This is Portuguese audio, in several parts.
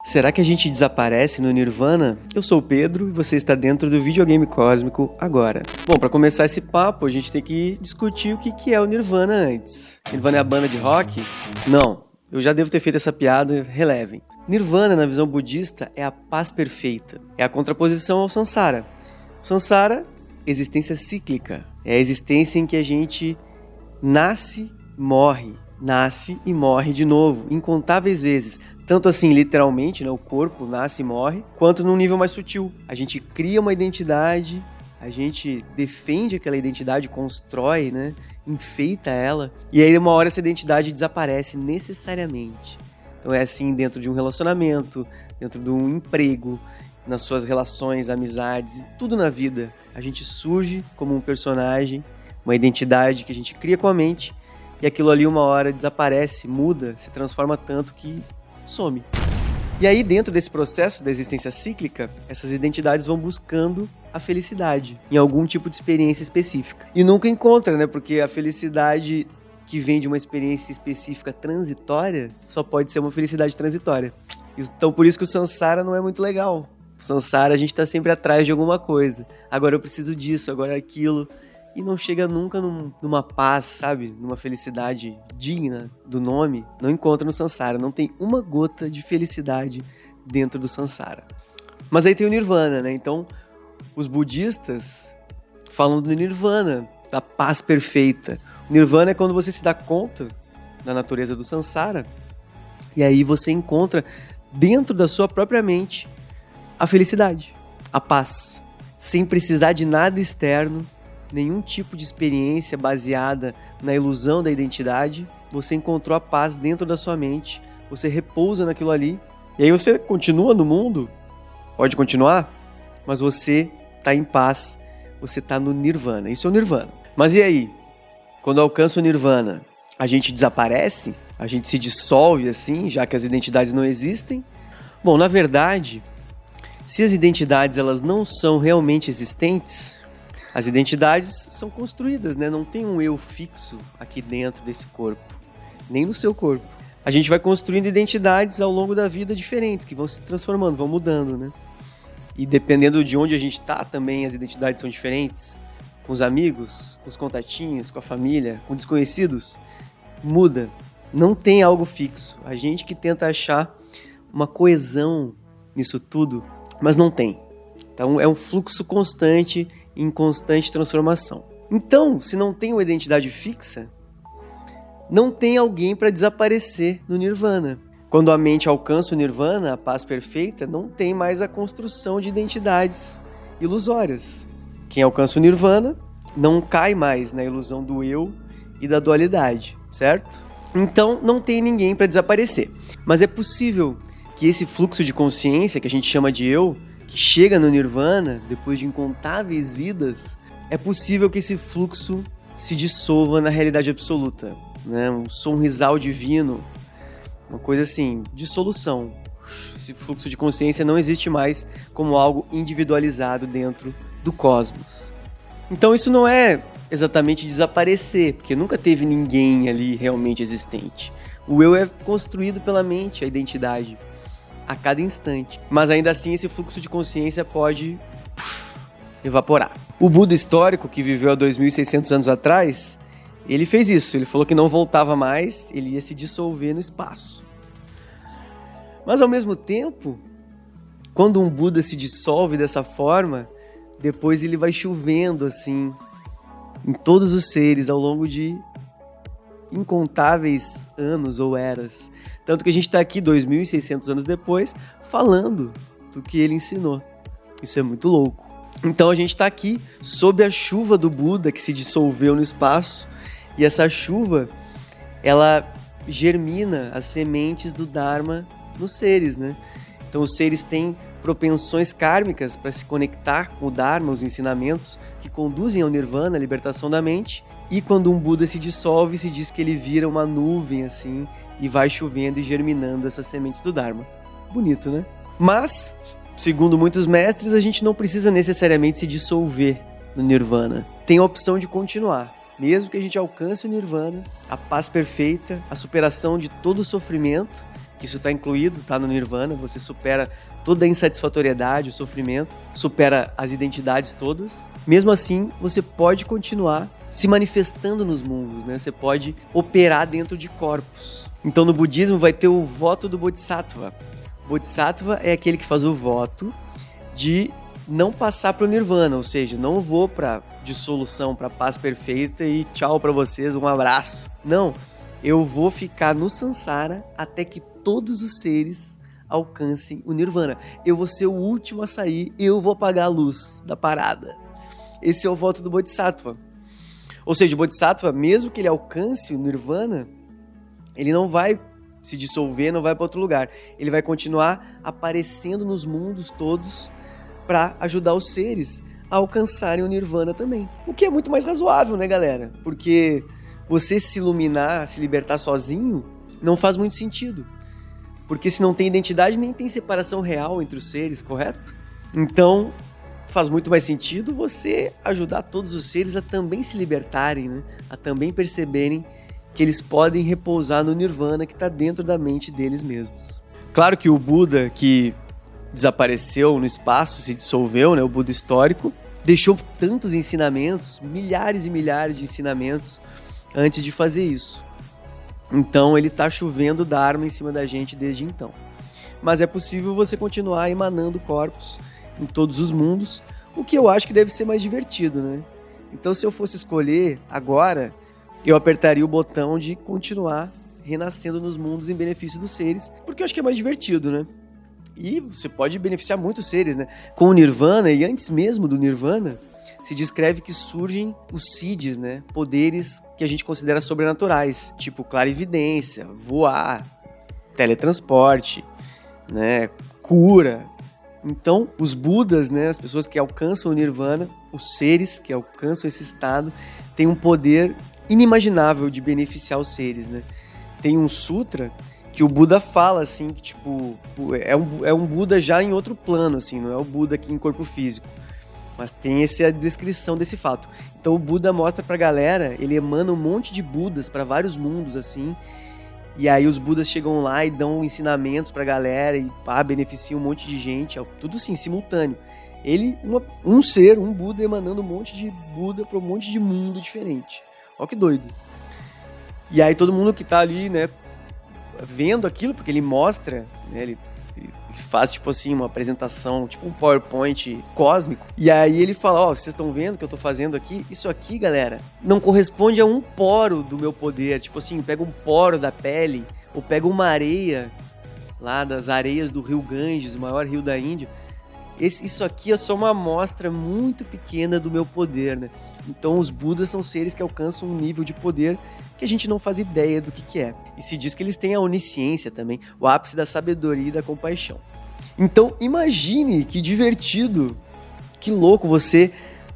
Será que a gente desaparece no Nirvana? Eu sou o Pedro e você está dentro do Videogame Cósmico agora. Bom, para começar esse papo, a gente tem que discutir o que é o Nirvana antes. Nirvana é a banda de rock? Não, eu já devo ter feito essa piada, relevem. Nirvana, na visão budista, é a paz perfeita. É a contraposição ao Sansara. O Sansara, existência cíclica. É a existência em que a gente nasce e morre de novo, incontáveis vezes. Tanto assim, literalmente, né, o corpo nasce e morre, quanto num nível mais sutil. A gente cria uma identidade, a gente defende aquela identidade, constrói, né, enfeita ela, e aí uma hora essa identidade desaparece necessariamente. Então é assim dentro de um relacionamento, dentro de um emprego, nas suas relações, amizades, tudo na vida. A gente surge como um personagem, uma identidade que a gente cria com a mente, e aquilo ali uma hora desaparece, muda, se transforma tanto que some. E aí dentro desse processo da existência cíclica, essas identidades vão buscando a felicidade em algum tipo de experiência específica. E nunca encontra, né? Porque a felicidade que vem de uma experiência específica transitória só pode ser uma felicidade transitória. Então por isso que o Sansara não é muito legal. O Sansara a gente tá sempre atrás de alguma coisa. Agora eu preciso disso, agora aquilo. E não chega nunca numa paz, sabe? Numa felicidade digna do nome. Não encontra no Sansara. Não tem uma gota de felicidade dentro do Sansara. Mas aí tem o Nirvana, né? Então, os budistas falam do Nirvana, da paz perfeita. O Nirvana é quando você se dá conta da natureza do Sansara. E aí você encontra dentro da sua própria mente a felicidade, a paz. Sem precisar de nada externo, nenhum tipo de experiência baseada na ilusão da identidade, você encontrou a paz dentro da sua mente, você repousa naquilo ali, e aí você continua no mundo, pode continuar, mas você está em paz, você está no Nirvana, isso é o Nirvana. Mas e aí? Quando alcança o Nirvana, a gente desaparece? A gente se dissolve assim, já que as identidades não existem? Bom, na verdade, se as identidades elas não são realmente existentes, as identidades são construídas, né? Não tem um eu fixo aqui dentro desse corpo, nem no seu corpo. A gente vai construindo identidades ao longo da vida diferentes, que vão se transformando, vão mudando, né? E dependendo de onde a gente está também, as identidades são diferentes. Com os amigos, com os contatinhos, com a família, com desconhecidos, muda. Não tem algo fixo. A gente que tenta achar uma coesão nisso tudo, mas não tem. Então é um fluxo constante, em constante transformação. Então, se não tem uma identidade fixa, não tem alguém para desaparecer no Nirvana. Quando a mente alcança o Nirvana, a paz perfeita, não tem mais a construção de identidades ilusórias. Quem alcança o Nirvana não cai mais na ilusão do eu e da dualidade, certo? Então, não tem ninguém para desaparecer. Mas é possível que esse fluxo de consciência, que a gente chama de eu, que chega no Nirvana, depois de incontáveis vidas, é possível que esse fluxo se dissolva na realidade absoluta, né? Um sonrisal divino, uma coisa assim, dissolução. Esse fluxo de consciência não existe mais como algo individualizado dentro do cosmos. Então isso não é exatamente desaparecer, porque nunca teve ninguém ali realmente existente. O eu é construído pela mente, a identidade, a cada instante. Mas ainda assim esse fluxo de consciência pode evaporar. O Buda histórico, que viveu há 2.600 anos atrás, ele fez isso. Ele falou que não voltava mais, ele ia se dissolver no espaço. Mas ao mesmo tempo, quando um Buda se dissolve dessa forma, depois ele vai chovendo assim em todos os seres ao longo de incontáveis anos ou eras. Tanto que a gente está aqui 2.600 anos depois falando do que ele ensinou. Isso é muito louco. Então a gente está aqui sob a chuva do Buda que se dissolveu no espaço, e essa chuva ela germina as sementes do Dharma nos seres, né? Então os seres têm propensões kármicas para se conectar com o Dharma, os ensinamentos que conduzem ao Nirvana, a libertação da mente. E quando um Buda se dissolve, se diz que ele vira uma nuvem assim e vai chovendo e germinando essas sementes do Dharma. Bonito, né? Mas, segundo muitos mestres, a gente não precisa necessariamente se dissolver no Nirvana. Tem a opção de continuar. Mesmo que a gente alcance o Nirvana, a paz perfeita, a superação de todo o sofrimento, que isso está incluído, tá no Nirvana, você supera toda a insatisfatoriedade, o sofrimento, supera as identidades todas. Mesmo assim, você pode continuar se manifestando nos mundos, né? Você pode operar dentro de corpos. Então no budismo vai ter o voto do Bodhisattva. O Bodhisattva é aquele que faz o voto de não passar para o Nirvana, ou seja, não vou para dissolução, para paz perfeita e tchau para vocês, um abraço. Não, eu vou ficar no Sansara até que todos os seres alcancem o Nirvana. Eu vou ser o último a sair, eu vou apagar a luz da parada. Esse é o voto do Bodhisattva. Ou seja, o Bodhisattva, mesmo que ele alcance o Nirvana, ele não vai se dissolver, não vai para outro lugar. Ele vai continuar aparecendo nos mundos todos para ajudar os seres a alcançarem o Nirvana também. O que é muito mais razoável, né, galera? Porque você se iluminar, se libertar sozinho, não faz muito sentido. Porque se não tem identidade, nem tem separação real entre os seres, correto? Então, faz muito mais sentido você ajudar todos os seres a também se libertarem, né? A também perceberem que eles podem repousar no Nirvana que está dentro da mente deles mesmos. Claro que o Buda, que desapareceu no espaço, se dissolveu, né? O Buda histórico, deixou tantos ensinamentos, milhares e milhares de ensinamentos antes de fazer isso. Então ele está chovendo Dharma em cima da gente desde então. Mas é possível você continuar emanando corpos em todos os mundos, o que eu acho que deve ser mais divertido, né? Então se eu fosse escolher agora, eu apertaria o botão de continuar renascendo nos mundos em benefício dos seres, porque eu acho que é mais divertido, né? E você pode beneficiar muitos seres, né? Com o Nirvana, e antes mesmo do Nirvana, se descreve que surgem os Siddhis, né? Poderes que a gente considera sobrenaturais, tipo clarividência, voar, teletransporte, né? Cura. Então, os Budas, né? As pessoas que alcançam o Nirvana, os seres que alcançam esse estado, têm um poder inimaginável de beneficiar os seres, né? Tem um sutra que o Buda fala, assim, que, tipo, é um Buda já em outro plano, assim, não é o Buda aqui em corpo físico. Mas tem essa descrição desse fato. Então o Buda mostra pra galera, ele emana um monte de Budas pra vários mundos, assim, e aí os Budas chegam lá e dão ensinamentos pra galera e beneficiam um monte de gente, tudo assim, simultâneo. Ele, um Buda emanando um monte de Buda pra um monte de mundo diferente. Ó que doido. E aí todo mundo que tá ali, né, vendo aquilo, porque ele mostra, né, ele faz, tipo assim, uma apresentação, tipo um PowerPoint cósmico, e aí ele fala, vocês estão vendo o que eu tô fazendo aqui? Isso aqui, galera, não corresponde a um poro do meu poder, tipo assim, pega um poro da pele, ou pega uma areia, lá das areias do rio Ganges, o maior rio da Índia, isso aqui é só uma amostra muito pequena do meu poder, né? Então os Budas são seres que alcançam um nível de poder que a gente não faz ideia do que é. E se diz que eles têm a onisciência também, o ápice da sabedoria e da compaixão. Então imagine que divertido, que louco você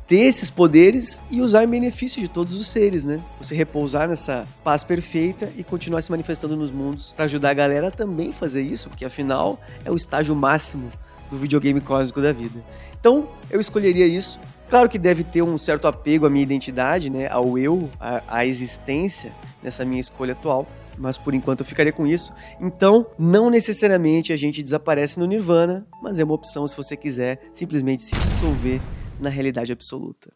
ter esses poderes e usar em benefício de todos os seres, né? Você repousar nessa paz perfeita e continuar se manifestando nos mundos para ajudar a galera a também fazer isso, porque afinal é o estágio máximo do videogame cósmico da vida. Então eu escolheria isso. Claro que deve ter um certo apego à minha identidade, né, ao eu, à existência nessa minha escolha atual, mas por enquanto eu ficaria com isso. Então, não necessariamente a gente desaparece no Nirvana, mas é uma opção se você quiser simplesmente se dissolver na realidade absoluta.